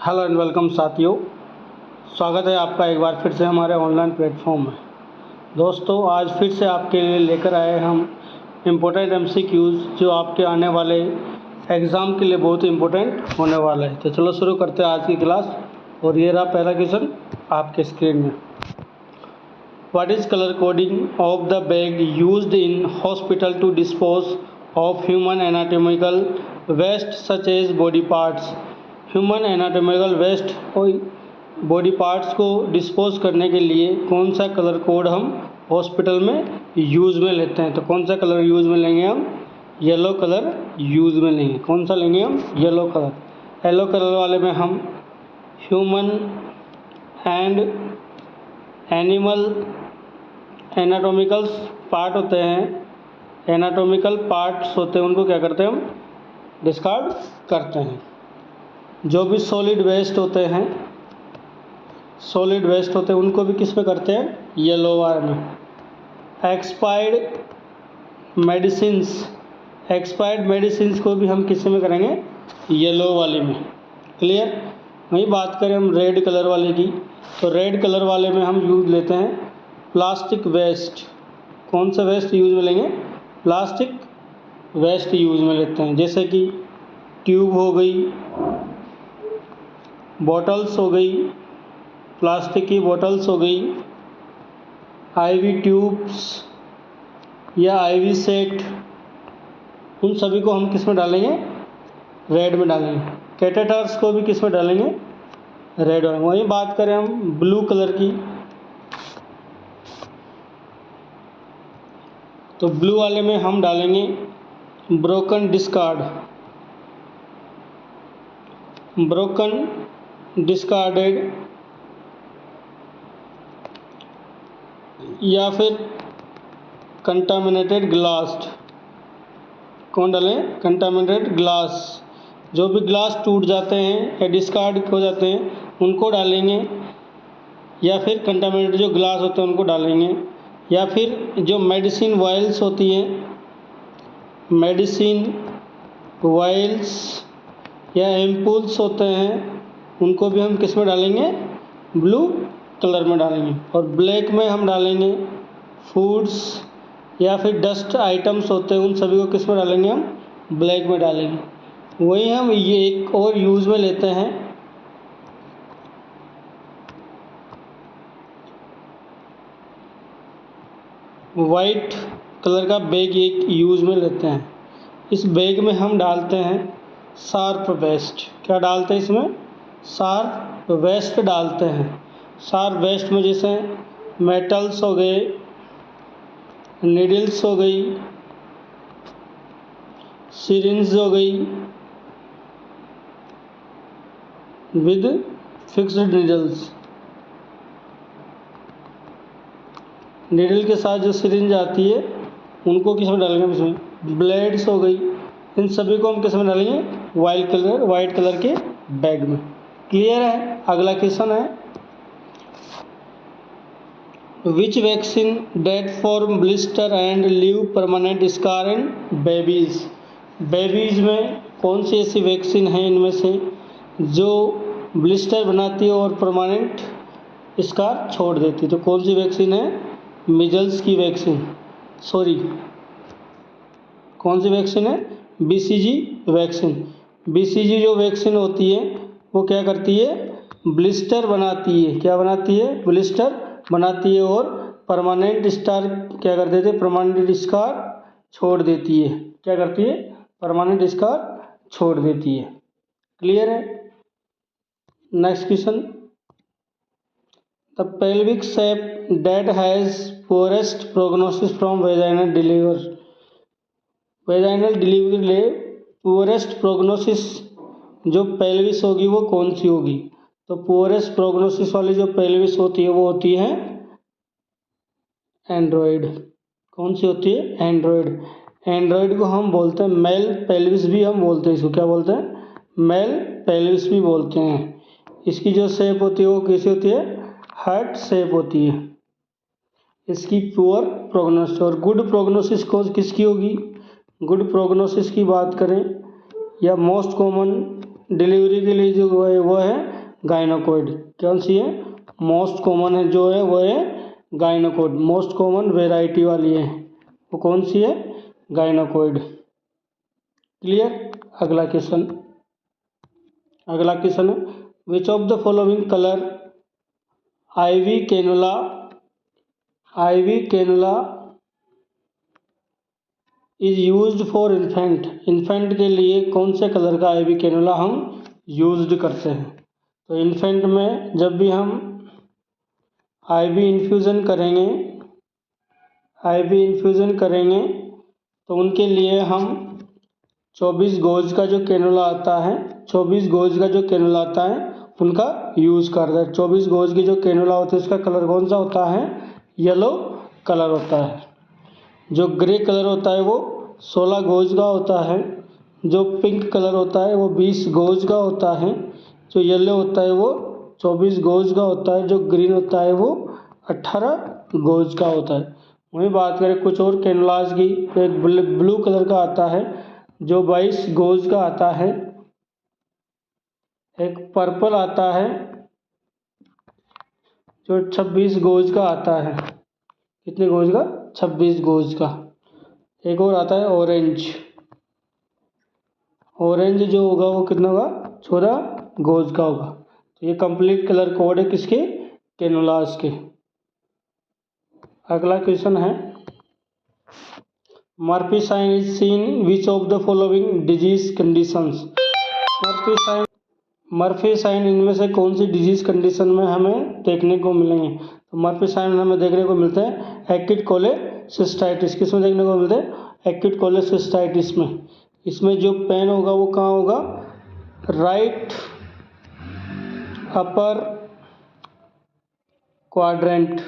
Hello and welcome साथियों, स्वागत है आपका एक बार फिर से हमारे ऑनलाइन प्लेटफॉर्म में। दोस्तों, आज फिर से आपके लिए लेकर आए हम इम्पोर्टेंट एमसीक्यूज़ जो आपके आने वाले एग्ज़ाम के लिए बहुत इम्पोर्टेंट होने वाला है। तो चलो शुरू करते हैं आज की क्लास। और ये रहा पहला क्वेश्चन आपके स्क्रीन में। What is colour coding of the bag used in hospital to dispose of human anatomical waste such as body parts. Human anatomical waste body parts को डिस्पोज करने के लिए कौन सा कलर कोड हम हॉस्पिटल में यूज़ में लेते हैं? तो कौन सा कलर यूज़ में लेंगे हम? येलो कलर यूज़ में लेंगे। कौन सा लेंगे हम? Yellow colour. येलो कलर वाले में हम human and animal anatomical part होते हैं, एनाटॉमिकल पार्ट्स होते हैं, उनको क्या करते हैं हम? डिस्कार्ड करते हैं। जो भी सॉलिड वेस्ट होते हैं उनको भी किस में करते हैं? येलो वाले में। एक्सपायर्ड मेडिसिन्स को भी हम किस में करेंगे? येलो वाले में। क्लियर? वही बात करें हम रेड कलर वाले की, तो रेड कलर वाले में हम यूज लेते हैं प्लास्टिक वेस्ट। कौन सा वेस्ट यूज में लेंगे? प्लास्टिक वेस्ट यूज में लेते हैं, जैसे कि ट्यूब हो गई, बॉटल्स हो गई, प्लास्टिक की बॉटल्स हो गई, आईवी ट्यूब्स या आईवी सेट, उन सभी को हम किस में डालेंगे? रेड में डालेंगे। कैटेटर्स को भी किस में डालेंगे? रेड में। वही बात करें हम ब्लू कलर की, तो ब्लू वाले में हम डालेंगे ब्रोकन डिस्कार्डेड या फिर कंटामिनेटेड ग्लास। कौन डालें? Contaminated glass. जो भी ग्लास टूट जाते हैं या डिस्कार्ड हो जाते हैं उनको डालेंगे, या फिर कंटामिनेटेड जो ग्लास होते हैं उनको डालेंगे, या फिर जो मेडिसिन वायल्स होती हैं, मेडिसिन वायल्स या एम्पूल्स होते हैं, उनको भी हम किस में डालेंगे? ब्लू कलर में डालेंगे। और ब्लैक में हम डालेंगे फूड्स या फिर डस्ट आइटम्स होते हैं, उन सभी को किस में डालेंगे? हम ब्लैक में डालेंगे। वही हम ये एक और यूज़ में लेते हैं वाइट कलर का बैग, एक यूज़ में लेते हैं। इस बैग में हम डालते हैं शार्प वेस्ट। क्या डालते हैं इसमें? शार्प वेस्ट डालते हैं। शार्प वेस्ट में जैसे मेटल्स हो गए, नीडल्स हो गई, सिरिंज हो गई विद फिक्स्ड नीडल्स। नीडल के साथ जो सिरिंज आती है उनको किस में डालेंगे? इसमें ब्लेड्स हो गई, इन सभी को हम किस में डालेंगे? वाइट कलर के बैग में। क्लियर है? अगला क्वेश्चन है which vaccine that form blister and leave permanent scar in babies. Babies में कौन सी ऐसी वैक्सीन है इनमें से जो ब्लिस्टर बनाती है और परमानेंट स्कार छोड़ देती है? तो कौन सी वैक्सीन है? मिजल्स की वैक्सीन। कौन सी वैक्सीन है? BCG vaccine. बीसीजी जो वैक्सीन होती है वो क्या करती है? ब्लिस्टर बनाती है। क्या बनाती है? ब्लिस्टर बनाती है और परमानेंट स्कार क्या कर देते? परमानेंट स्कार छोड़ देती है। क्या करती है? परमानेंट स्कार छोड़ देती है। क्लियर है? Next question, the pelvic shape that has forest prognosis from vaginal delivery. Vaginal delivery ले पुअरेस्ट प्रोग्नोसिस जो पेल्विस होगी वो कौन सी होगी? तो पुअरेस्ट प्रोग्नोसिस वाली जो पेल्विस होती है वो होती है एंड्रॉयड। कौन सी होती है? एंड्रॉयड। एंड्रॉयड को हम बोलते हैं मेल पेल्विस भी हम बोलते हैं। इसको क्या बोलते हैं? मेल पेल्विस भी बोलते हैं। इसकी जो शेप होती है वो कैसी होती है? हार्ट शेप होती है। इसकी पुअर प्रोग्नोसिस और गुड प्रोग्नोसिस को किसकी होगी? गुड प्रोग्नोसिस की बात करें या मोस्ट कॉमन डिलीवरी के लिए जो है वो है गाइनोकॉइड। कौन सी है? मोस्ट कॉमन है जो है वो है गाइनोकॉइड। मोस्ट कॉमन वेराइटी वाली है वो कौन सी है? गाइनोकॉइड। क्लियर? अगला क्वेश्चन है which of the following colour IV cannula is used for infant. Infant के लिए कौन से कलर का आईवी कैनुला हम यूज्ड करते हैं? तो इन्फेंट में जब भी हम आईवी इन्फ्यूज़न करेंगे तो उनके लिए हम 24 गोज का जो कैनुला आता है उनका यूज़ करते हैं। 24 गोज की जो कैनुला होती है उसका कलर कौन सा होता है? येलो कलर होता है। जो ग्रे कलर होता है वो 16 गोज का होता है। जो पिंक कलर होता है वो 20 गोज का होता है। जो येलो होता है वो 24 गोज का होता है। जो ग्रीन होता है वो 18 गोज का होता है। वहीं बात करें कुछ और कैनुलास की तो एक ब्लू कलर का आता है जो 22 गोज का आता है। एक पर्पल आता है जो 26 गोज का आता है। कितने गोज का? 26 गोज का। एक और आता है ऑरेंज जो होगा वो कितना होगा? 14 गोज का होगा। तो ये कंप्लीट कलर कोड है किसके? कैनुलास के। अगला क्वेश्चन है Murphy sign is seen which of the following disease conditions. Murphy sign इनमें से कौन सी डिजीज कंडीशन में हमें देखने को मिलेंगे? तो मर्फी साइन हमें देखने को मिलते हैं एक्यूट कोलेसिस्टाइटिस। किस में देखने को मिलते हैं? एक्यूट कोलेसिस्टाइटिस में। इसमें जो पेन होगा वो कहाँ होगा? राइट अपर क्वाड्रेंट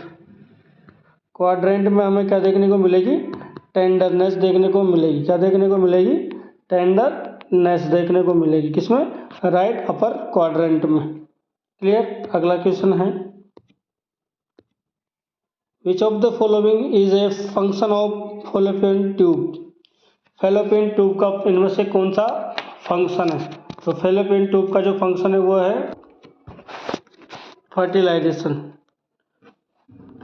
में हमें क्या देखने को मिलेगी? टेंडरनेस देखने को मिलेगी। क्या देखने को मिलेगी? टेंडरनेस देखने को मिलेगी। किसमें? राइट अपर क्वाड्रेंट में। क्लियर? अगला क्वेश्चन है which of the following is a function of fallopian tube. Fallopian tube का इनमें से कौन सा फंक्शन है? तो फैलोपियन ट्यूब का जो फंक्शन है वो है फर्टिलाइजेशन।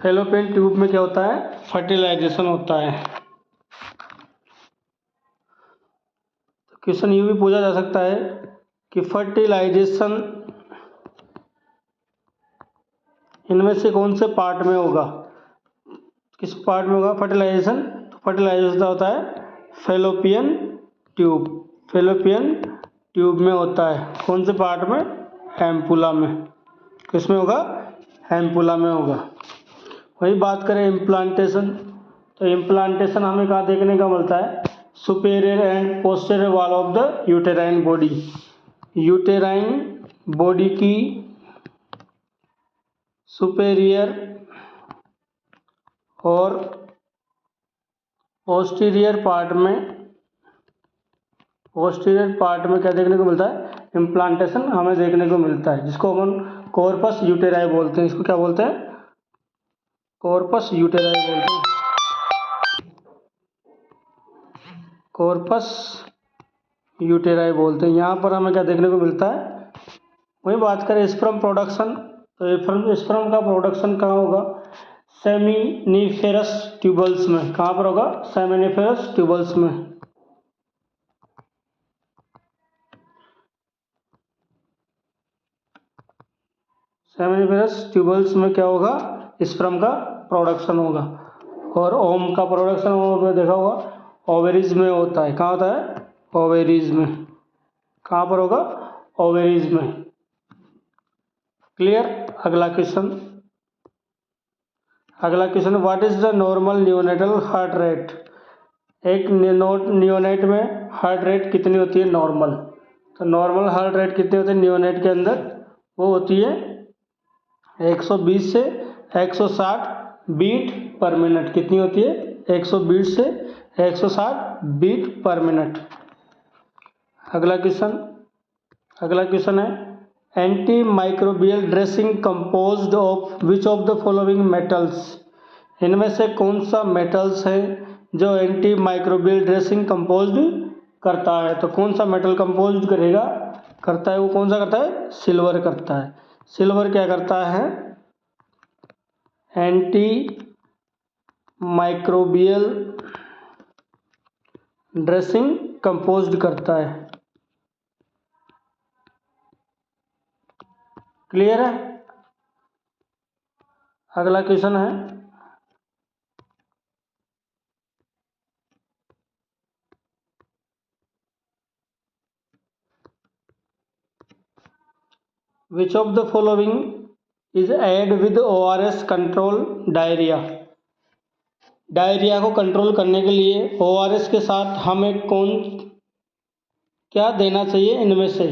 फैलोपियन ट्यूब में क्या होता है? फर्टिलाइजेशन होता है। तो क्वेश्चन ये भी पूछा जा सकता है कि फर्टिलाइजेशन इनमें से कौन से पार्ट में होगा? किस पार्ट में होगा फर्टिलाइजेशन? तो फर्टिलाइजेशन होता है फैलोपियन ट्यूब में होता है। कौन से पार्ट में? एम्पुला में। किस में होगा? एम्पुला में होगा। वही बात करें इम्प्लांटेशन तो इम्प्लांटेशन हमें कहाँ देखने का मिलता है? Superior end posterior wall of the uterine body. Uterine body की सुपेरियर और पोस्टीरियर पार्ट में क्या देखने को मिलता है? इम्प्लांटेशन हमें देखने को मिलता है, जिसको हम कॉर्पस यूटेराई बोलते हैं। इसको क्या बोलते हैं? कॉर्पस यूटेराई बोलते हैं। कॉर्पस यूटेराई बोलते हैं। यहाँ पर हमें क्या देखने को मिलता है? वही बात करें स्पर्म प्रोडक्शन तो स्पर्म का प्रोडक्शन कहाँ होगा? सेमिनिफेरस ट्यूबल्स में। कहाँ पर होगा? सेमिनिफेरस ट्यूबल्स में। सेमिनिफेरस ट्यूबल्स में क्या होगा? स्पर्म का प्रोडक्शन होगा। और ओम का प्रोडक्शन आपने देखा होगा ओवेरीज में होता है। कहाँ होता है? ओवेरीज में। कहाँ पर होगा? ओवेरीज में। क्लियर? अगला question what is the normal neonatal heart rate. एक नियोनेट में हार्ट रेट कितनी होती है? नॉर्मल। तो नॉर्मल हार्ट रेट कितनी होती है नियोनेट के अंदर? वो होती है 120 से 160 बीट पर मिनट। कितनी होती है? 120 से 160 बीट पर मिनट। अगला क्वेश्चन है anti microbial dressing composed of which of the following metals. इनमें से कौन सा मेटल्स है जो एंटी माइक्रोबियल ड्रेसिंग कंपोज्ड करता है? तो कौन सा मेटल कंपोज्ड करेगा? करता है वो कौन सा करता है? सिल्वर करता है। सिल्वर क्या करता है? एंटी माइक्रोबियल ड्रेसिंग कंपोज्ड करता है। क्लियर है? अगला क्वेश्चन है, which of the following is aid with ORS control diarrhoea. Diarrhoea को कंट्रोल करने के लिए ORS के साथ हमें क्या देना चाहिए इनमें से?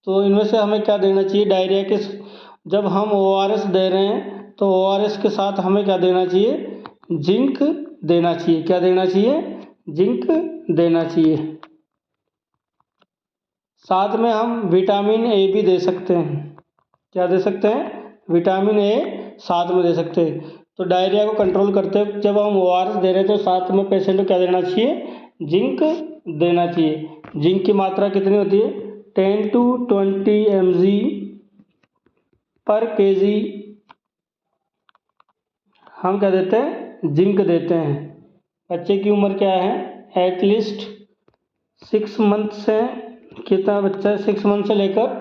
तो इनमें से हमें क्या देना चाहिए डायरिया के? जब हम ORS दे रहे हैं तो ORS के साथ हमें क्या देना चाहिए? जिंक देना चाहिए। क्या देना चाहिए? जिंक देना चाहिए। साथ में हम विटामिन ए भी दे सकते हैं। क्या दे सकते हैं? विटामिन ए साथ में दे सकते हैं। तो डायरिया को कंट्रोल करते हुए जब हम ORS दे रहे हैं तो साथ में पेशेंट को क्या देना चाहिए? जिंक देना चाहिए। जिंक की मात्रा कितनी होती है? 10 to 20 mg पर kg हम क्या देते हैं? जिंक देते हैं। बच्चे की उम्र क्या है? एटलीस्ट 6 मंथ से, कितना बच्चा है? 6 मंथ से लेकर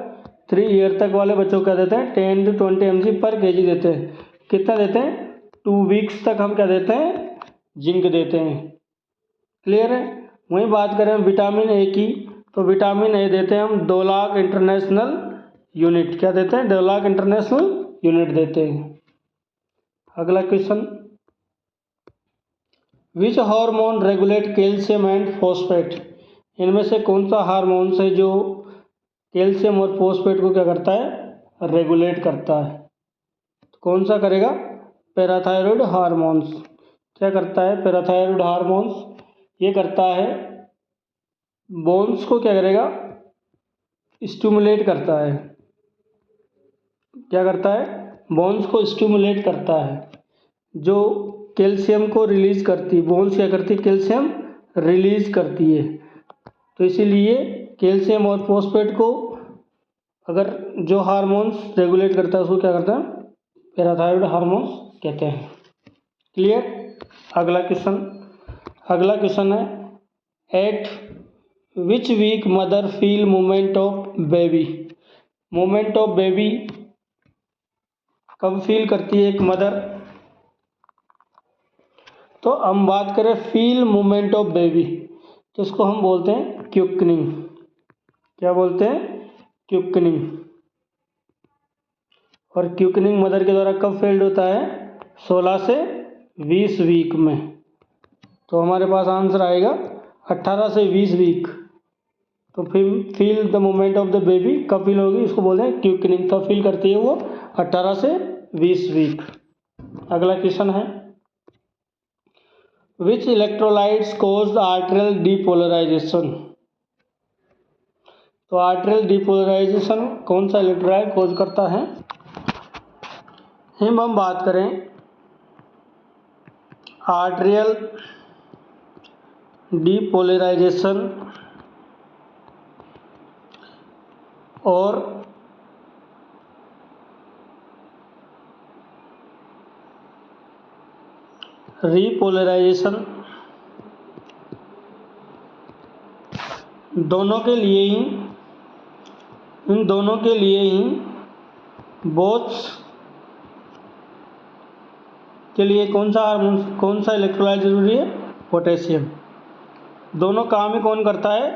3 ईयर तक वाले बच्चों को क्या देते हैं? 10 to 20 mg पर kg देते हैं। कितना देते हैं? 2 वीक्स तक हम क्या देते हैं? जिंक देते हैं। क्लियर है? वहीं बात करें विटामिन ए की, तो विटामिन ए देते हैं हम 2 लाख इंटरनेशनल यूनिट। क्या देते हैं? 2 लाख इंटरनेशनल यूनिट देते हैं। अगला question, which hormone regulate calcium and phosphate. इनमें से कौन सा हार्मोन है जो कैल्शियम और फॉस्फेट को क्या करता है? रेगुलेट करता है। कौन सा करेगा? Parathyroid hormones. क्या करता है पैराथायरॉयड हार्मोन्स? ये करता है बोन्स को क्या करेगा? स्टिमुलेट करता है। क्या करता है? बोन्स को स्टिमुलेट करता है। जो कैल्शियम को रिलीज करती है, बोन्स क्या करती है? कैल्शियम रिलीज करती है। तो इसीलिए कैल्शियम और फॉस्फेट को अगर जो हार्मोन्स रेगुलेट करता है उसको क्या करता है? पैराथायरॉयड हार्मोन्स कहते हैं। क्लियर? अगला क्वेश्चन है, at which week mother feel moment of baby. Moment of baby कब फील करती है एक मदर? तो हम बात करें फील मोमेंट ऑफ बेबी तो इसको हम बोलते हैं क्विकनिंग। क्या बोलते हैं? क्विकनिंग। और क्विकनिंग मदर के द्वारा कब फेल्ड होता है? 16 से 20 वीक में। तो हमारे पास आंसर आएगा 18 से 20 वीक। तो फिर feel the moment of the baby कब फील होगी? इसको बोलते हैं क्विकनिंग। कब फील करती है वो? 18 से 20 वीक। अगला क्वेश्चन है, विच इलेक्ट्रोलाइट्स कॉज आर्टेरियल डीपोलराइजेशन। तो आर्टेरियल डीपोलराइजेशन कौन सा इलेक्ट्रोलाइट कॉज करता है? हम बात करें आर्टेरियल डीपोलराइजेशन और रीपोलराइजेशन, दोनों के लिए ही, इन दोनों के लिए ही बोथ के लिए कौन सा हार्मोन, कौन सा इलेक्ट्रोलाइट जरूरी है? पोटेशियम। दोनों काम ही कौन करता है?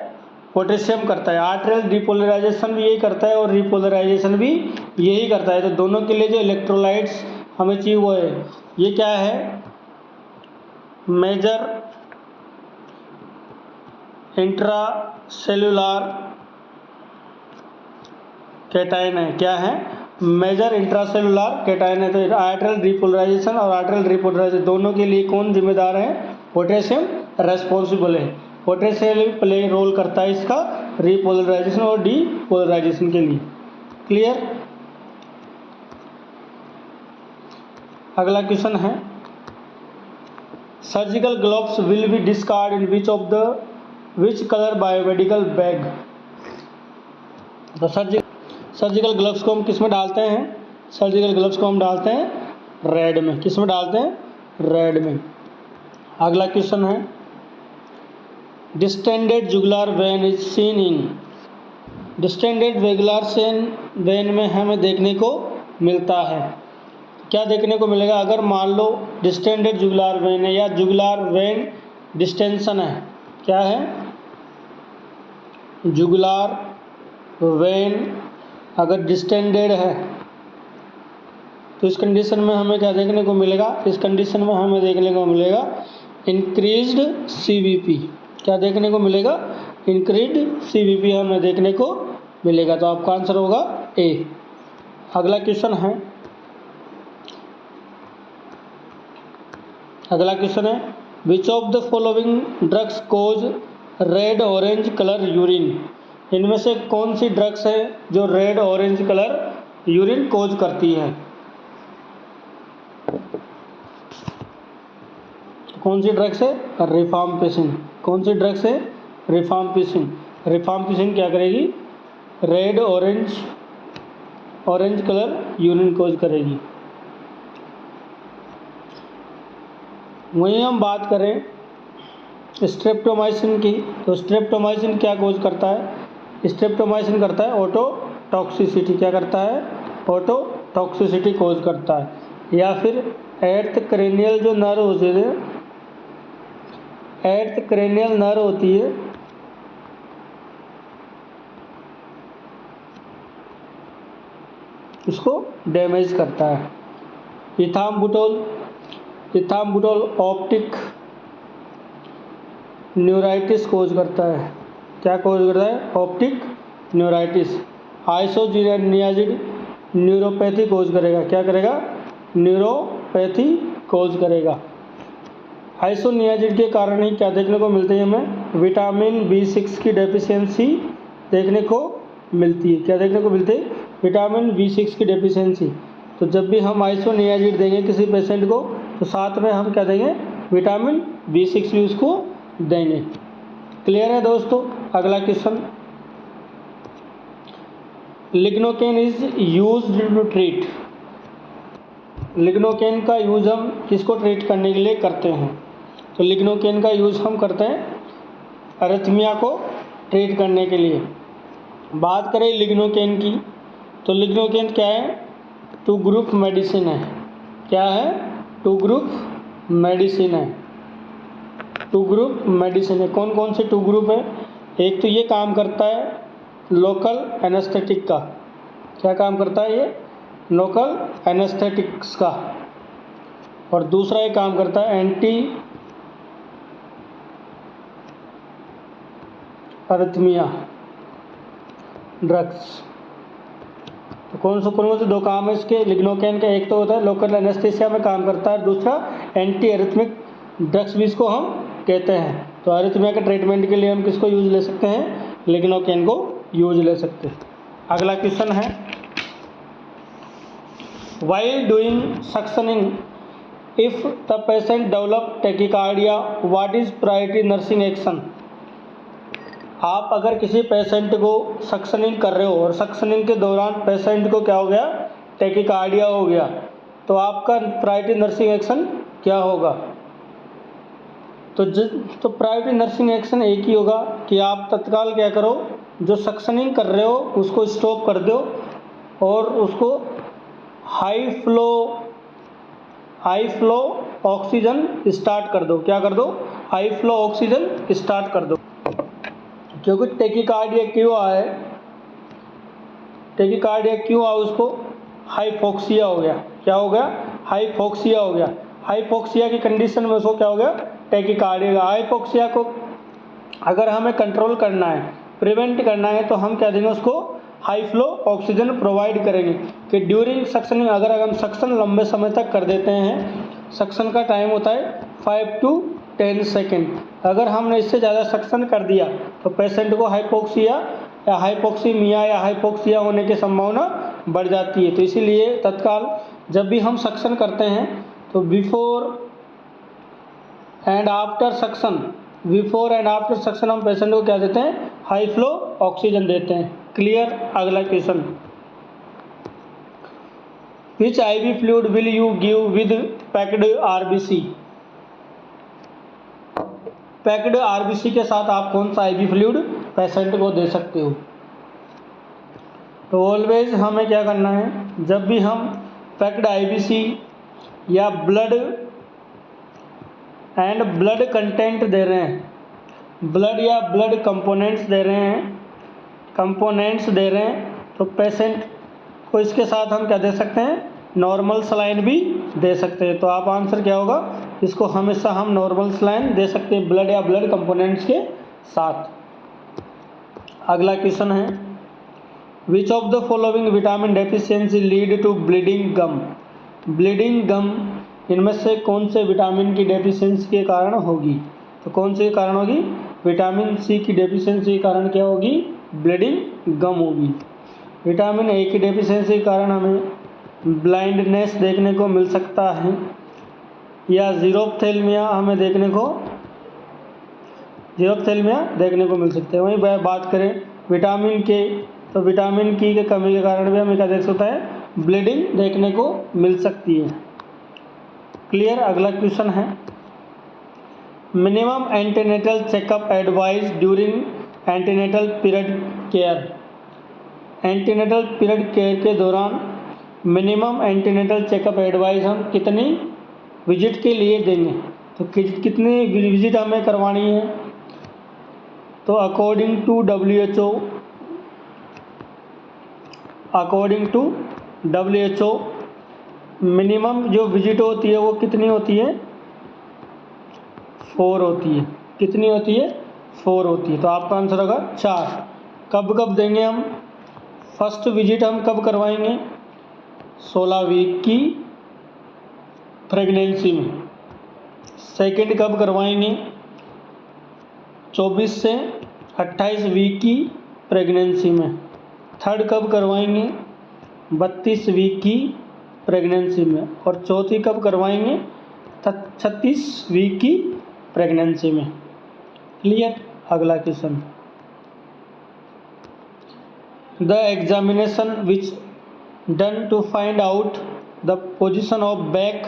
पोटेशियम करता है। आर्टेरियल डीपोलराइजेशन भी यही करता है और रीपोलराइजेशन भी यही करता है। तो दोनों के लिए जो इलेक्ट्रोलाइट्स हमें चाहिए वो है, ये क्या है? मेजर इंट्रासेल्युलर कैटायन है। क्या है? मेजर इंट्रासेल्युलर कैटायन है। तो आर्टेरियल डीपोलराइजेशन और आर्टेरियल रीपोलराइजेशन दोनों के लिए कौन जिम्मेदार है? पोटेशियम रेस्पॉन्सिबल है। पोटेशियम प्ले रोल करता है इसका रीपोलराइजेशन और डीपोलराइजेशन के लिए। क्लियर? अगला क्वेश्चन है, surgical gloves will be discard in which colour biomedical bag. तो सर्जिकल ग्लव्स को हम किस में डालते हैं? सर्जिकल ग्लव्स को हम डालते हैं रेड में। किस में डालते हैं? रेड में। अगला क्वेश्चन है, distended jugular vein is seen in. Distended jugular vein में हमें देखने को मिलता है, क्या देखने को मिलेगा? अगर मान लो डिस्टेंडेड जुगुलर वेन है या जुगुलर वेन डिस्टेंशन है, क्या है? जुगुलर वेन अगर डिस्टेंडेड है तो इस कंडीशन में हमें क्या देखने को मिलेगा? इस कंडीशन में हमें देखने को मिलेगा इंक्रीज्ड CVP। क्या देखने को मिलेगा? इंक्रीज्ड CVP हमें देखने को मिलेगा। तो आपका आंसर होगा ए। अगला क्वेश्चन है, which of the following drugs cause red orange colour urine. इनमें से कौन सी ड्रग्स है जो red orange colour urine cause करती है? कौन सी ड्रग्स है? रिफाम्पिसिन। कौन सी ड्रग्स है? रिफाम्पिसिन। रिफाम्पिसिन क्या करेगी? Red orange colour urine cause करेगी। वहीं हम बात करें स्ट्रेप्टोमाइसिन की, तो स्ट्रेप्टोमाइसिन क्या कोज करता है? स्ट्रेप्टोमाइसिन करता है ऑटोटॉक्सिसिटी। क्या करता है? ऑटोटॉक्सिसिटी कोज करता है। या फिर एर्थ क्रेनियल जो नर्व होते हैं, एर्थ क्रेनियल नर्व होती है, उसको डैमेज करता है। इथाम्बुटोल ऑप्टिक न्यूराइटिस कोज करता है। क्या कोज करता है? Optic neuritis. आइसोनियाजिड न्यूरोपैथी कोज करेगा। क्या करेगा? न्यूरोपैथी कोज करेगा। आइसोनियाजिड के कारण ही क्या देखने को मिलती है हमें? विटामिन B6 की डेफिशिएंसी देखने को मिलती है। क्या देखने को मिलती है? विटामिन B6 की डेफिशिएंसी। तो जब भी हम आइसोनियाजिड देंगे किसी पेशेंट को तो साथ में हम क्या देंगे? विटामिन B6 भी उसको देंगे। क्लियर है दोस्तों? अगला question, lignocaine is used to treat. Lignocaine का यूज हम किसको ट्रीट करने के लिए करते हैं? तो लिग्नोकेन का यूज हम करते हैं अरिथमिया को ट्रीट करने के लिए। बात करें लिग्नोकेन की, तो लिग्नोकेन क्या है? टू ग्रुप मेडिसिन है। क्या है? टू ग्रुप मेडिसिन है। टू ग्रुप मेडिसिन है। कौन कौन से टू ग्रुप है? एक तो ये काम करता है लोकल एनेस्थेटिक का। क्या काम करता है ये? लोकल एनेस्थेटिक्स का। और दूसरा ये काम करता है एंटी अरिथमिया ड्रग्स। तो कौन से दो काम है इसके लिग्नोकेन का? एक तो होता है लोकल एनेस्थेसिया में काम करता है, दूसरा एंटी अरिथमिक ड्रग्स भी इसको हम कहते हैं। तो अरिथमिया के ट्रीटमेंट के लिए हम किसको यूज ले सकते हैं? लिग्नोकेन को यूज ले सकते हैं। अगला क्वेश्चन है, while doing suctioning if the patient develop tachycardia what is priority nursing action. आप अगर किसी पेशेंट को सक्शनिंग कर रहे हो और सक्शनिंग के दौरान पेशेंट को क्या हो गया? टैकीकार्डिया हो गया, तो आपका प्रायोरिटी नर्सिंग एक्शन क्या होगा? तो प्रायोरिटी नर्सिंग एक्शन एक ही होगा कि आप तत्काल क्या करो, जो सक्शनिंग कर रहे हो उसको स्टॉप कर दो और उसको हाई फ्लो ऑक्सीजन स्टार्ट कर दो। क्या कर दो? हाई फ्लो ऑक्सीजन स्टार्ट कर दो। क्योंकि टैकीकार्डिया क्यों आया है? टैकीकार्डिया क्यों आया? उसको हाइपोक्सिया हो गया। क्या हो गया? हाइपोक्सिया हो गया। हाइपोक्सिया की कंडीशन में उसको क्या हो गया? टैकीकार्डिया। हाइपोक्सिया को अगर हमें कंट्रोल करना है, प्रिवेंट करना है, तो हम क्या देंगे? उसको हाई फ्लो ऑक्सीजन प्रोवाइड करेंगे। कि ड्यूरिंग सक्शनिंग अगर हम सक्शन लंबे समय तक कर देते हैं, सक्शन का टाइम होता है 5 to 10 सेकेंड। अगर हमने इससे ज़्यादा सक्शन कर दिया तो पेशेंट को हाइपोक्सिया या हाइपोक्सीमिया या हाइपोक्सिया होने की संभावना बढ़ जाती है। तो इसीलिए तत्काल जब भी हम सक्शन करते हैं तो बिफोर एंड आफ्टर सक्शन हम पेशेंट को क्या देते हैं? हाई फ्लो ऑक्सीजन देते हैं। क्लियर। अगला question, which IV fluid will you give with packed RBC? Packed RBC के साथ आप कौन सा IV फ्लूइड पेशेंट को दे सकते हो? तो ऑलवेज हमें क्या करना है, जब भी हम पैक्ड IBC या ब्लड एंड ब्लड कंटेंट दे रहे हैं, ब्लड या ब्लड कंपोनेंट्स दे रहे हैं, तो पेशेंट को इसके साथ हम क्या दे सकते हैं, नॉर्मल सलाइन भी दे सकते हैं। तो आप आंसर क्या होगा, इसको हमेशा हम नॉर्मल सलाइन दे सकते हैं ब्लड या ब्लड कंपोनेंट्स के साथ। अगला क्वेश्चन है, which of the following vitamin deficiency lead to bleeding gum? Bleeding gum इनमें से कौन से विटामिन की डेफिशिएंसी के कारण होगी? तो कौन से कारण होगी? विटामिन सी की डेफिशिएंसी के कारण क्या होगी? ब्लीडिंग गम होगी। विटामिन ए की डेफिशिएंसी के कारण हमें ब्लाइंडनेस देखने को मिल सकता है, या जीरोप्थेल्मिया हमें देखने को मिल सकते हैं। वहीं बात करें विटामिन के, तो विटामिन की कमी के कारण भी हमें क्या देख सकता है, ब्लीडिंग देखने को मिल सकती है। क्लियर। अगला क्वेश्चन है, minimum antenatal checkup advice during antenatal period care? Antenatal period care के दौरान मिनिमम एंटीनेटल चेकअप एडवाइस हम कितनी विजिट के लिए देंगे? तो कितनी विजिट हमें करवानी है? तो अकॉर्डिंग टू WHO मिनिमम जो विजिट होती है वो कितनी होती है? 4 होती है। कितनी होती है? 4 होती है। तो आपका आंसर होगा 4। कब कब देंगे हम? फर्स्ट विजिट हम कब करवाएंगे? 16 वीक की प्रेगनेंसी में। सेकंड कब करवाएंगे? 24 से 28 वीक की प्रेगनेंसी में। थर्ड कब करवाएंगे? 32 वीक की प्रेगनेंसी में। और चौथी कब करवाएंगे? 36 वीक की प्रेगनेंसी में। क्लियर। अगला question, the examination which done to find out the position of back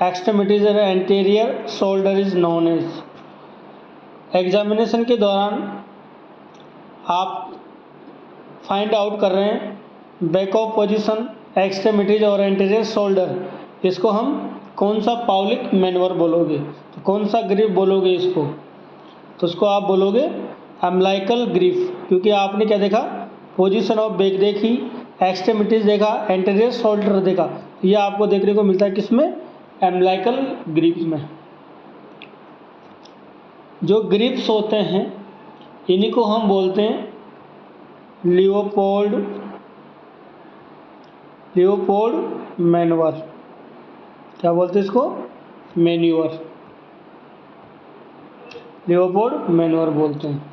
extremities and anterior shoulder is known as? Examination के दौरान आप फाइंड आउट कर रहे हैं बैक ऑफ पोजीशन, एक्सट्रीमिटीज और एंटीरियर शोल्डर, इसको हम कौन सा पाउलिक मैनवर बोलोगे? तो कौन सा ग्रिप बोलोगे इसको? तो उसको आप बोलोगे अम्बिलिकल ग्रिप, क्योंकि आपने क्या देखा, पोजीशन ऑफ बैक देखी, एक्सट्रीमिटीज देखा, एंटीरियर शोल्डर देखा। ये आपको देखने को मिलता है किसमें? अम्बिलिकल ग्रिप में। जो ग्रिप्स होते हैं इन्हीं को हम बोलते हैं लियोपोल्ड मैन्युअर। क्या बोलते हैं इसको? मैन्युअर। लियोपोल्ड मैन्युअर बोलते हैं।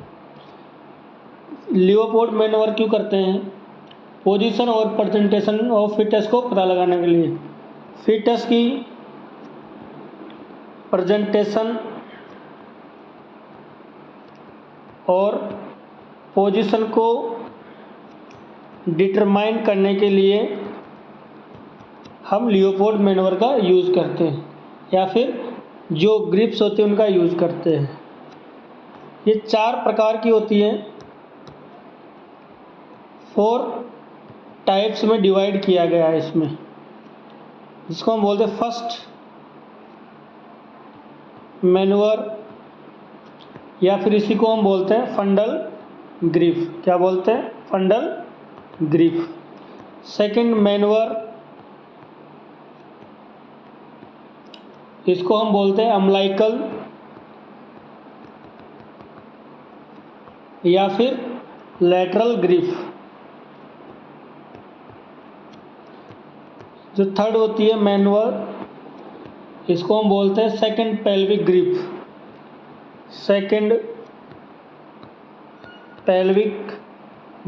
लियोपोल्ड मैन्युअर क्यों करते हैं? पोजीशन और प्रेजेंटेशन ऑफ फिटस को पता लगाने के लिए। फिटस की प्रेजेंटेशन और पोजीशन को डिटरमाइन करने के लिए हम लियोपोल्ड मैन्युअर का यूज़ करते हैं, या फिर जो ग्रिप्स होते हैं उनका यूज़ करते हैं। ये 4 प्रकार की होती हैं, 4 टाइप्स में डिवाइड किया गया है इसमें, जिसको हम बोलते हैं फर्स्ट मैन्युअर, या फिर इसी को हम बोलते हैं फंडल ग्रिप। क्या बोलते हैं? फंडल ग्रिप। सेकंड मैन्युअर, इसको हम बोलते हैं अम्बिलिकल या फिर लैटरल ग्रिप। जो थर्ड होती है मैन्युअर, इसको हम बोलते हैं second pelvic grip. Second pelvic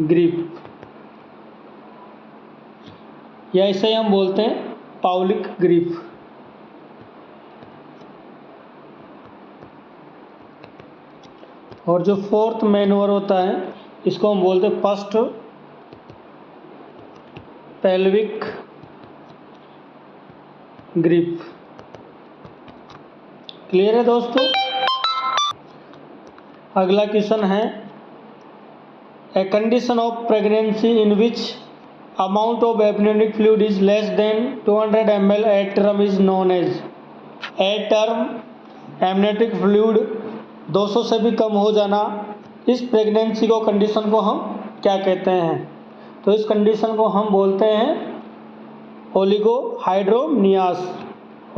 grip, या इसे हम बोलते हैं पाउलिक ग्रिप। और जो फोर्थ मैन्युअर होता है इसको हम बोलते हैं फर्स्ट पेल्विक ग्रिप। क्लियर है दोस्तों। अगला क्वेश्चन है, a condition of pregnancy in which amount of amniotic fluid is less than 200 ml at term is known as. At term amniotic fluid 200 से भी कम हो जाना, इस प्रेगनेंसी को कंडीशन को हम क्या कहते हैं? तो इस कंडीशन को हम बोलते हैं ओलिगोहाइड्रोमनियास।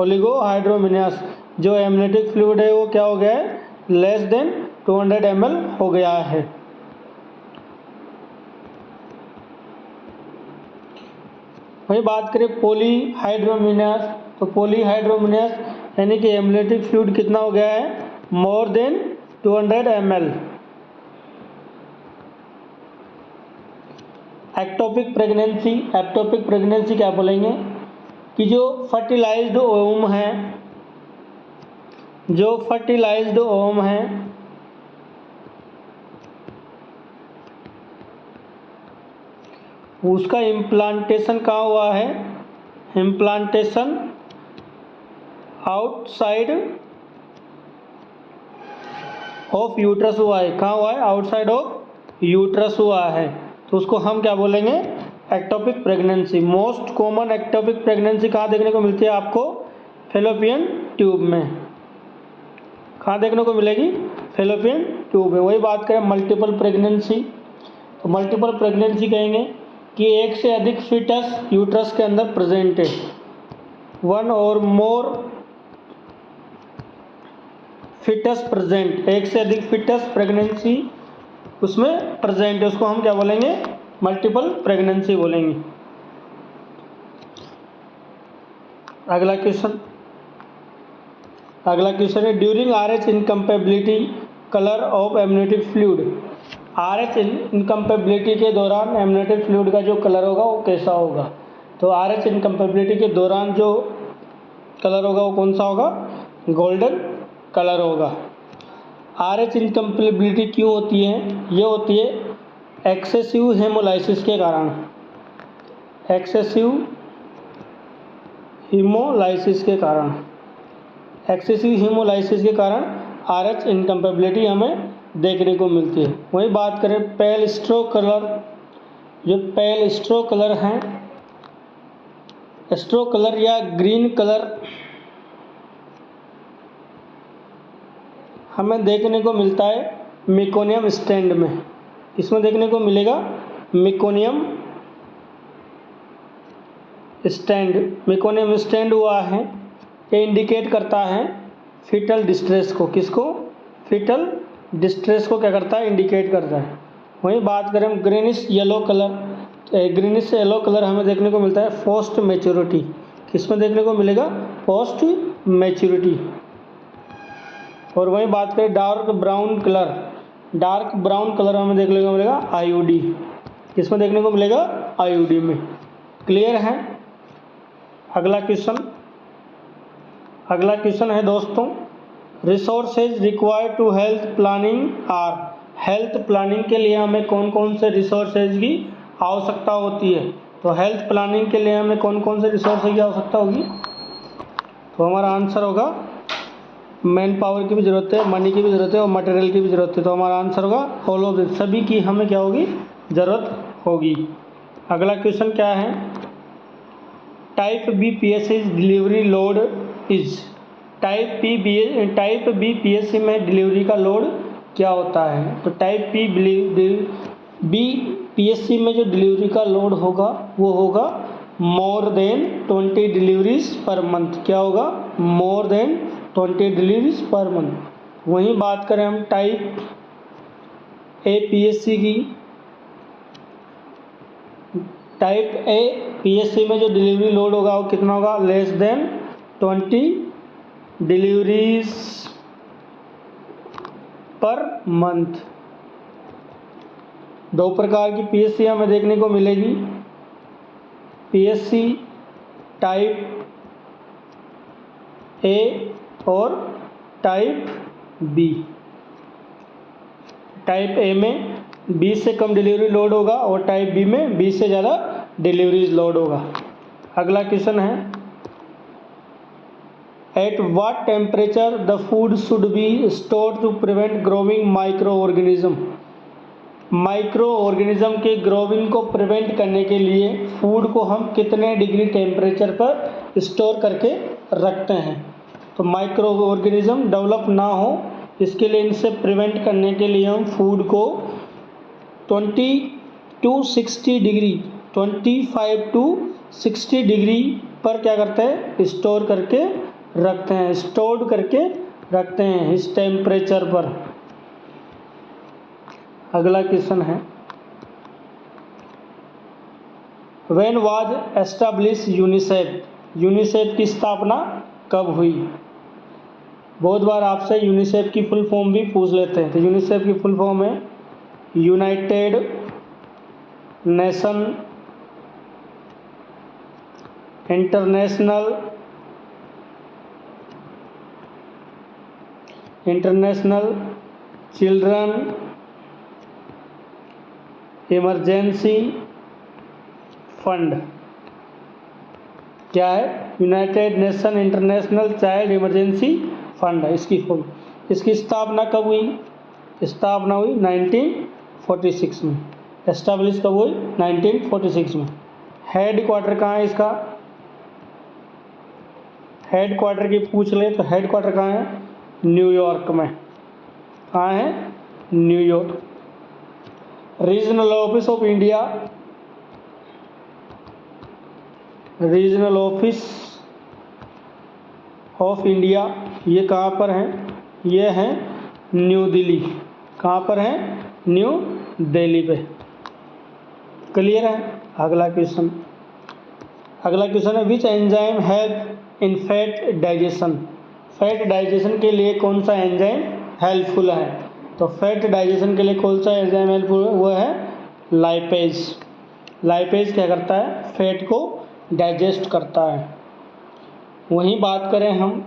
ओलिगोहाइड्रोमनियास, जो एमनियोटिक फ्लूइड है वो क्या हो गया है? लेस देन 200 ml हो गया है। वही बात करें पॉलीहाइड्रोमनियास, तो पॉलीहाइड्रोमनियास यानी कि एमनियोटिक फ्लूइड कितना हो गया है? More than 200 ml। Ectopic pregnancy क्या बोलेंगे कि जो फर्टिलाइज्ड ओवम है, उसका इम्प्लांटेशन कहाँ हुआ है? इम्प्लांटेशन आउटसाइड ऑफ यूट्रस हुआ है। कहाँ हुआ है? आउटसाइड ऑफ यूट्रस हुआ है, तो उसको हम क्या बोलेंगे? Ectopic pregnancy. Most common ectopic pregnancy कहाँ देखने को मिलती है आपको? फैलोपियन ट्यूब में। कहाँ देखने को मिलेगी? फैलोपियन ट्यूब में। वही बात करें मल्टीपल प्रेगनेंसी, तो मल्टीपल प्रेगनेंसी कहेंगे कि एक से अधिक फीटस यूट्रस के अंदर प्रेजेंट है। वन और मोर फीटस प्रेजेंट, एक से अधिक फीटस प्रेगनेंसी उसमें प्रेजेंट है, उसको हम क्या बोलेंगे? मल्टीपल प्रेगनेंसी बोलेंगे। अगला क्वेश्चन है, during RH incompatibility colour of amniotic fluid. RH incompatibility के दौरान एमनियोटिक फ्लूइड का जो कलर होगा वो कैसा होगा? तो RH इनकम्पेबिलिटी के दौरान जो कलर होगा वो कौन सा होगा? गोल्डन कलर होगा। RH इनकम्पेबिलिटी क्यों होती है? ये होती है एक्सेसिव हेमोलाइसिस के कारण। एक्सेसिव हीमोलाइसिस के कारण RH इनकम्पेबिलिटी हमें देखने को मिलती है। वही बात करें पेल स्ट्रो कलर, जो पेल स्ट्रो कलर हैं, स्ट्रो कलर या ग्रीन कलर हमें देखने को मिलता है मेकोनियम स्टैंड में। इसमें देखने को मिलेगा मेकोनियम स्टैंड हुआ है। ये इंडिकेट करता है फीटल डिस्ट्रेस को। किसको? फीटल डिस्ट्रेस को क्या करता है? इंडिकेट करता है। वहीं बात करें greenish yellow colour, greenish yellow colour हमें देखने को मिलता है पोस्ट मैच्योरिटी। किसमें देखने को मिलेगा? Post maturity. और वहीं बात करें डार्क ब्राउन कलर हमें देखने को मिलेगा IUD। किसमें देखने को मिलेगा? IUD में। क्लियर है। अगला क्वेश्चन है दोस्तों, resources required to health planning are. Health planning के लिए हमें कौन कौन से रिसोर्सेज की आवश्यकता होती है? तो हेल्थ प्लानिंग के लिए हमें कौन कौन से रिसोर्सेज की आवश्यकता होगी? तो हमारा आंसर होगा मैन पावर की भी ज़रूरत है, मनी की भी ज़रूरत है और मटेरियल की भी ज़रूरत है। तो हमारा आंसर होगा ऑल ऑफ दिस, सभी की हमें क्या होगी? ज़रूरत होगी। अगला क्वेश्चन क्या है, type B PSC delivery load is. Type B PSC में डिलीवरी का लोड क्या होता है? तो टाइप बी पीएससी में जो डिलीवरी का लोड होगा वो होगा more than 20 deliveries per month. क्या होगा? More than 20 deliveries per month. वहीं बात करें हम टाइप ए पीएससी की, टाइप ए पीएससी में जो डिलीवरी लोड होगा वो कितना होगा? Less than 20 deliveries per month. दो प्रकार की पीएससी हमें देखने को मिलेगी, पीएससी टाइप ए और टाइप बी। टाइप ए में 20 से कम डिलीवरी लोड होगा और टाइप बी में 20 से ज़्यादा डिलीवरीज लोड होगा। अगला क्वेश्चन है at what temperature the food should be stored to prevent growing micro organism. Micro organism के ग्रोविंग को प्रिवेंट करने के लिए फूड को हम कितने डिग्री टेम्परेचर पर स्टोर करके रखते हैं। तो माइक्रो ऑर्गेनिज्म डेवलप ना हो इसके लिए, इनसे प्रिवेंट करने के लिए हम फूड को 20 to 60 डिग्री 25 to 60 डिग्री पर क्या करते हैं, स्टोर करके रखते हैं, स्टोर्ड करके रखते हैं इस टेम्परेचर पर। अगला क्वेश्चन है when was establish UNICEF. UNICEF की स्थापना कब हुई। बहुत बार आपसे यूनिसेफ की फुल फॉर्म भी पूछ लेते हैं। तो यूनिसेफ की फुल फॉर्म है United nation international children emergency fund. क्या है, United nation international child emergency fund है इसकी फुल। इसकी स्थापना कब हुई, स्थापना हुई 1946 में। एस्टैब्लिश कब हुई, 1946 में। हेड क्वार्टर कहाँ है इसका, हेड क्वार्टर की पूछ ले तो हेड क्वार्टर कहाँ है, न्यूयॉर्क में। कहाँ है, New York. Regional office of India, regional office of India ये कहाँ पर है, ये है न्यू दिल्ली। कहाँ पर है, न्यू दिल्ली पे। क्लियर है। अगला क्वेश्चन है which enzyme help in fat digestion. Fat digestion के लिए कौन सा एंजाइम हेल्पफुल है। तो फैट डाइजेशन के लिए कौन सा एंजाइम हेल्पफुल है, वो है लाइपेज। लाइपेज क्या करता है, फैट को डाइजेस्ट करता है। वहीं बात करें हम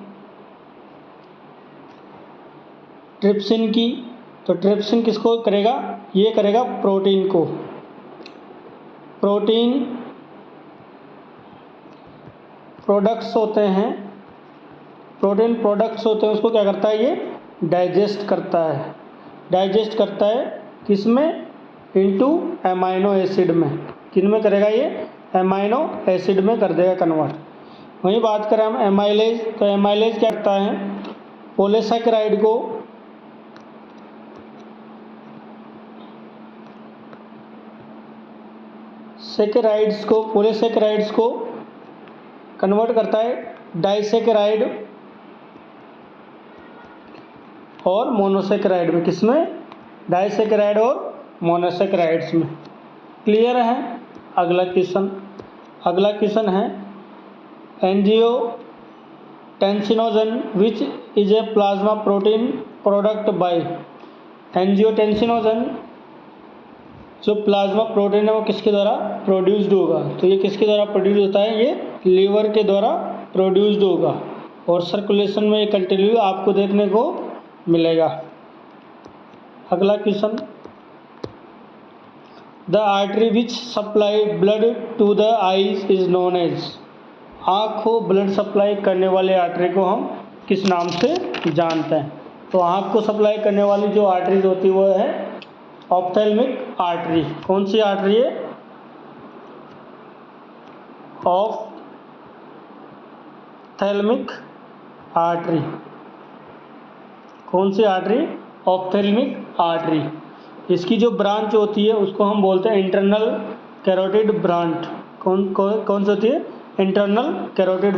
ट्रिप्सिन की, तो ट्रिप्सिन किसको करेगा, ये करेगा प्रोटीन को। प्रोटीन प्रोडक्ट्स होते हैं, प्रोटीन प्रोडक्ट्स होते हैं, उसको क्या करता है, ये डाइजेस्ट करता है। डाइजेस्ट करता है किसमें, इनटू एमाइनो एसिड में। किन में करेगा, ये एमाइनो एसिड में कर देगा कन्वर्ट। वहीं बात करें हम एमाइलेज, तो एमाइलेज क्या करता है, पॉलीसैकेराइड को पॉलीसैकेराइड्स को कन्वर्ट करता है डाइसैकेराइड और मोनोसैकेराइड में। किसमें, डाइसैकेराइड और मोनोसैकेराइड्स में। क्लियर है। अगला क्वेश्चन है angiotensinogen which is a plasma protein product by. Angiotensinogen जो प्लाज्मा प्रोटीन है वो किसके द्वारा प्रोड्यूस्ड होगा। तो ये किसके द्वारा प्रोड्यूस होता है, ये लीवर के द्वारा प्रोड्यूस्ड होगा और सर्कुलेशन में ये कंटिन्यू आपको देखने को मिलेगा। अगला question the artery which supply blood to the eyes is known as. आँख को ब्लड सप्लाई करने वाले आर्टरी को हम किस नाम से जानते हैं। तो आँख को सप्लाई करने वाली जो आर्टरीज होती है वो है ऑप्थेल्मिक आर्टरी। कौन सी आर्टरी है, ऑप्थेल्मिक आर्टरी। कौन सी आर्टरी, ऑप्थेल्मिक आर्टरी। इसकी जो ब्रांच होती है उसको हम बोलते हैं इंटरनल कैरोटिड ब्रांच। कौन सी होती है, internal carotid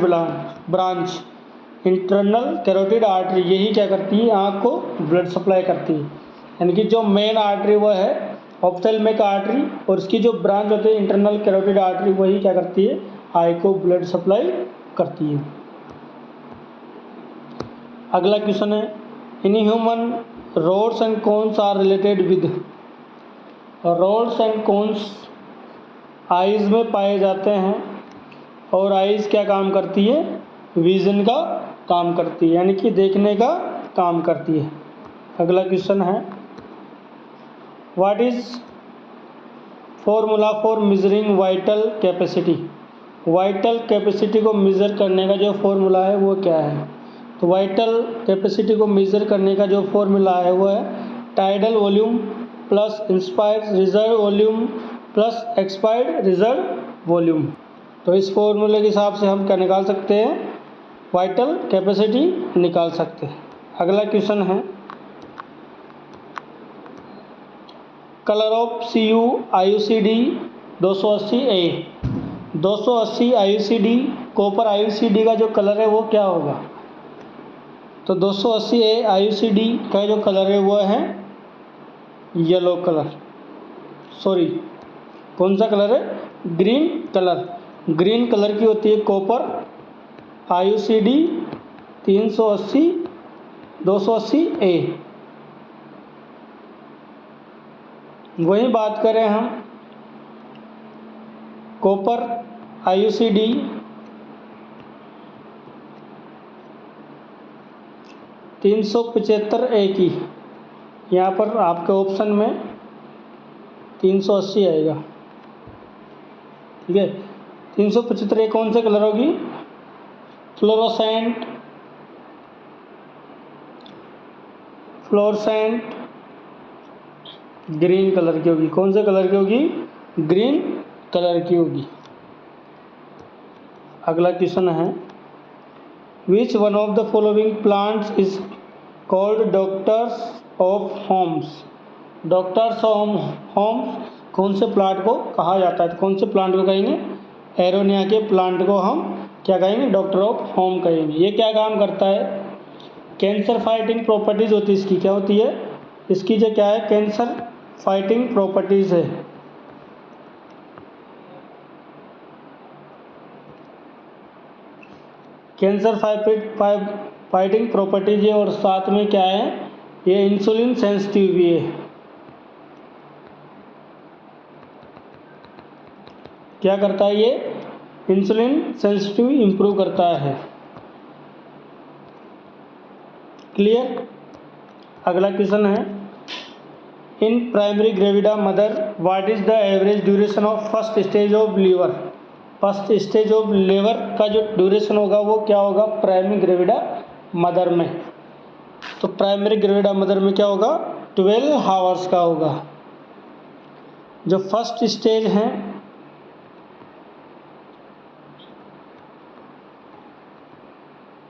branch. Internal carotid artery यही क्या करती है, आँख को ब्लड सप्लाई करती है। यानी कि जो मेन आर्टरी वो है ऑप्थेल्मिक आर्टरी और इसकी जो ब्रांच होती है इंटरनल कैरोटिड आर्टरी वही क्या करती है, आई को ब्लड सप्लाई करती है। अगला क्वेश्चन है in human rods and cones are related with. Rods and cones eyes में पाए जाते हैं और आइज क्या काम करती है, विजन का काम करती है, यानी कि देखने का काम करती है। अगला क्वेश्चन है what is formula for measuring vital capacity. Vital capacity को मेज़र करने का जो फॉर्मूला है वो क्या है? तो वाइटल कैपेसिटी को मेज़र करने का जो फॉर्मूला है वो है tidal volume plus inspired reserve volume plus expired reserve volume. तो इस फॉर्मूले के हिसाब से हम क्या निकाल सकते हैं? वाइटल कैपेसिटी निकाल सकते हैं। अगला क्वेश्चन है colour of CU IUCD 280A। 280 IUCD copper IUCD का जो कलर है वो क्या होगा? तो 280A IUCD का जो कलर है वो है येलो कलर, सॉरी कौन सा कलर है? Green colour. ग्रीन कलर की होती है कॉपर IUCD 380 280A। वही बात करें हम कॉपर IUCD 375A की, यहाँ पर आपके ऑप्शन में 380 आएगा, ठीक है। 375A कौन से कलर होगी? फ्लोरोसेंट ग्रीन कलर की होगी। कौन से कलर की होगी? ग्रीन कलर की होगी। अगला क्वेश्चन है which one of the following plants is called doctors of homes. Doctors of homes कौन से प्लांट को कहा जाता है? तो कौन से प्लांट को कहेंगे? एरोनिया के प्लांट को हम क्या कहेंगे? डॉक्टर ऑफ होम कहेंगे। ये क्या काम करता है? कैंसर फाइटिंग प्रॉपर्टीज़ होती है इसकी। क्या होती है इसकी? जो क्या है? कैंसर फाइटिंग प्रॉपर्टीज़ है। कैंसर फाइटिंग प्रॉपर्टीज है और साथ में क्या है? ये इंसुलिन सेंसिटिव भी है। क्या करता है ये? इंसुलिन सेंसिटिव इंप्रूव करता है। क्लियर? अगला क्वेश्चन है in primary gravida mother what is the average duration of first stage of लीवर। फर्स्ट स्टेज ऑफ लीवर का जो ड्यूरेशन होगा वो क्या होगा? प्राइमरी ग्रेविडा मदर में। तो प्राइमरी ग्रेविडा मदर में क्या होगा? 12 आवर्स का होगा। जो फर्स्ट स्टेज है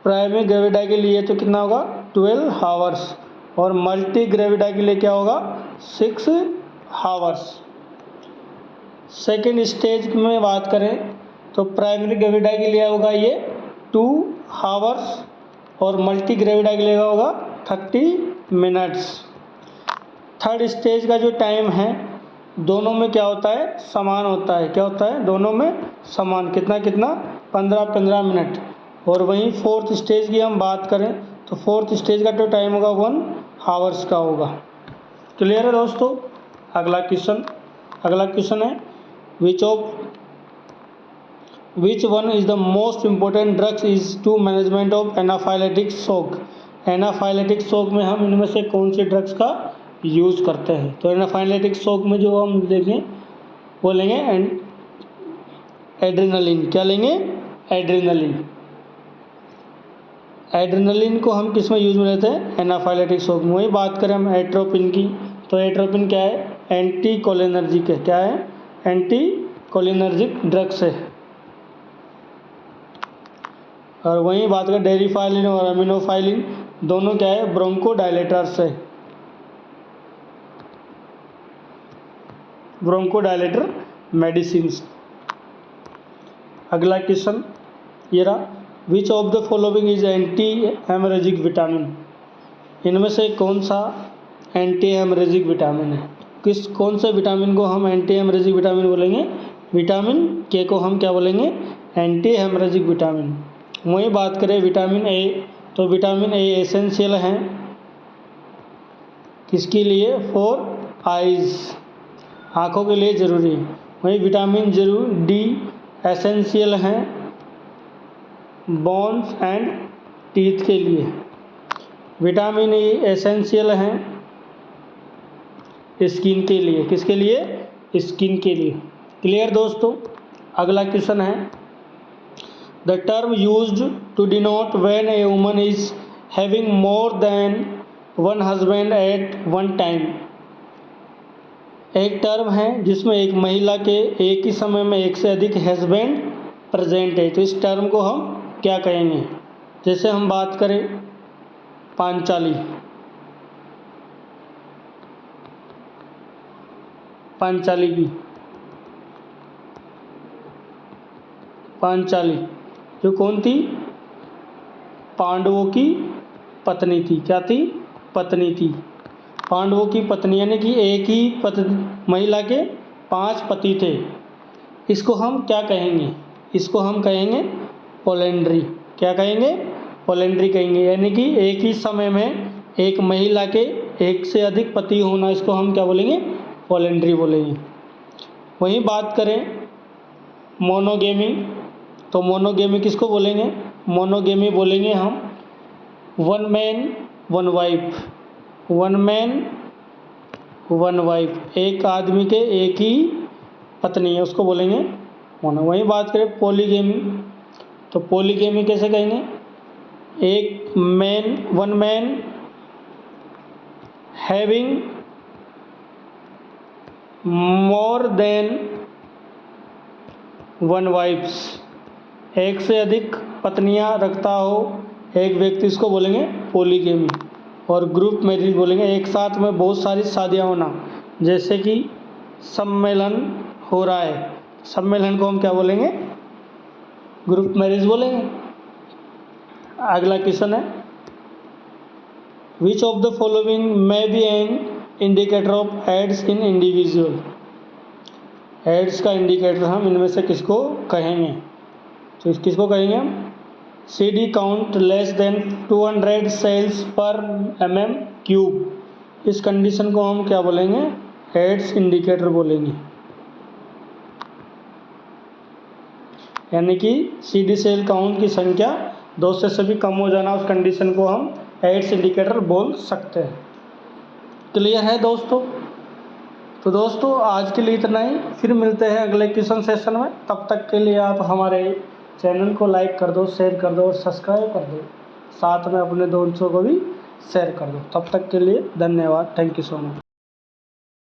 प्राइमरी ग्रेविडा के लिए तो कितना होगा? 12 आवर्स। और मल्टी ग्रेविडा के लिए क्या होगा? 6 आवर्स। सेकेंड स्टेज में बात करें तो प्राइमरी ग्रेविडा के लिए होगा ये 2 आवर्स और मल्टी ग्रेविडा के लिए होगा 30 मिनट्स। थर्ड स्टेज का जो टाइम है दोनों में क्या होता है? समान होता है। क्या होता है? दोनों में समान। कितना कितना? 15-15 मिनट। और वहीं फोर्थ स्टेज की हम बात करें तो फोर्थ स्टेज का जो टाइम होगा 1 आवर्स का होगा। क्लियर है दोस्तों? अगला क्वेश्चन है which one is the most important drugs is to management of anaphylactic shock. Anaphylactic shock में हम इनमें से कौन से ड्रग्स का यूज़ करते हैं? तो एनाफाइलेटिक शॉक में जो हम देखें वो लेंगे एड्रेनलिन। क्या लेंगे? एड्रेनलिन। एड्रेनलिन को हम किस में यूज़ में लेते हैं? एनाफाइलेटिक शॉक में। वही बात करें हम एट्रोपिन की तो एट्रोपिन क्या है? एंटी कोलिनर्जिक है। क्या है? एंटी कोलिनर्जिक ड्रग्स है। और वहीं बात करें डेरिफाइलिन और अमीनोफाइलिन दोनों क्या है? ब्रोंकोडायलेटर्स है। Bronchodilator medicines. अगला क्वेश्चन ये रहा विच of the following is anti haemorrhagic vitamin. इनमें से कौन सा एंटी हेमरेजिक विटामिन है? कौन से विटामिन को हम एंटी हेमरेजिक विटामिन बोलेंगे? विटामिन के को हम क्या बोलेंगे? Anti haemorrhagic vitamin. वहीं बात करें विटामिन ए तो विटामिन ए एसेंशियल है किसके लिए? फॉर आइज़, आँखों के लिए ज़रूरी है। वहीं विटामिन डी एसेंशियल हैं बोन्स एंड टीथ के लिए। विटामिन ई एसेंशियल हैं स्किन के लिए। किसके लिए? स्किन के लिए। क्लियर दोस्तों। अगला क्वेश्चन है, the term used to denote when a woman is having more than one husband at one time. एक टर्म है जिसमें एक महिला के एक ही समय में एक से अधिक हस्बैंड प्रेजेंट है, तो इस टर्म को हम क्या कहेंगे। जैसे हम बात करें पांचाली, पांचाली जो कौन थी, पांडवों की पत्नी थी। क्या थी, पत्नी थी। पांडवों की पत्नी यानी कि एक ही महिला के 5 पति थे। इसको हम क्या कहेंगे, इसको हम कहेंगे पोलेंड्री। क्या कहेंगे, पोलेंड्री कहेंगे। यानी कि एक ही समय में एक महिला के एक से अधिक पति होना, इसको हम क्या बोलेंगे, पोलेंड्री बोलेंगे। वहीं बात करें मोनोगेमी, तो मोनोगेमी किसको बोलेंगे, मोनोगेमी बोलेंगे हम one man one wife. One man one wife, एक आदमी के एक ही पत्नी है, उसको बोलेंगे मोनो। वहीं बात करें पॉलीगेमी, तो पॉलीगेमी कैसे कहेंगे, one man having more than one wifes, एक से अधिक पत्नियां रखता हो एक व्यक्ति, इसको बोलेंगे पॉलीगेमी। और ग्रुप मैरिज बोलेंगे, एक साथ में बहुत सारी शादियां होना। जैसे कि सम्मेलन हो रहा है, सम्मेलन को हम क्या बोलेंगे, ग्रुप मैरिज बोलेंगे। अगला क्वेश्चन है, which of the following may be an indicator of AIDS in individual. AIDS का इंडिकेटर हम इनमें से किसको कहेंगे, तो किसको कहेंगे हम, CD count less than 200 cells पर mm3। इस कंडीशन को हम क्या बोलेंगे, एड्स इंडिकेटर बोलेंगे। यानी कि CD सेल काउंट की संख्या 2 से भी कम हो जाना, उस कंडीशन को हम एड्स इंडिकेटर बोल सकते हैं। क्लियर है दोस्तों। तो दोस्तों आज के लिए इतना ही, फिर मिलते हैं अगले क्वेश्चन सेशन में। तब तक के लिए आप हमारे चैनल को लाइक कर दो, शेयर कर दो और सब्सक्राइब कर दो, साथ में अपने दोस्तों को भी शेयर कर दो। तब तक के लिए धन्यवाद। Thank you so much.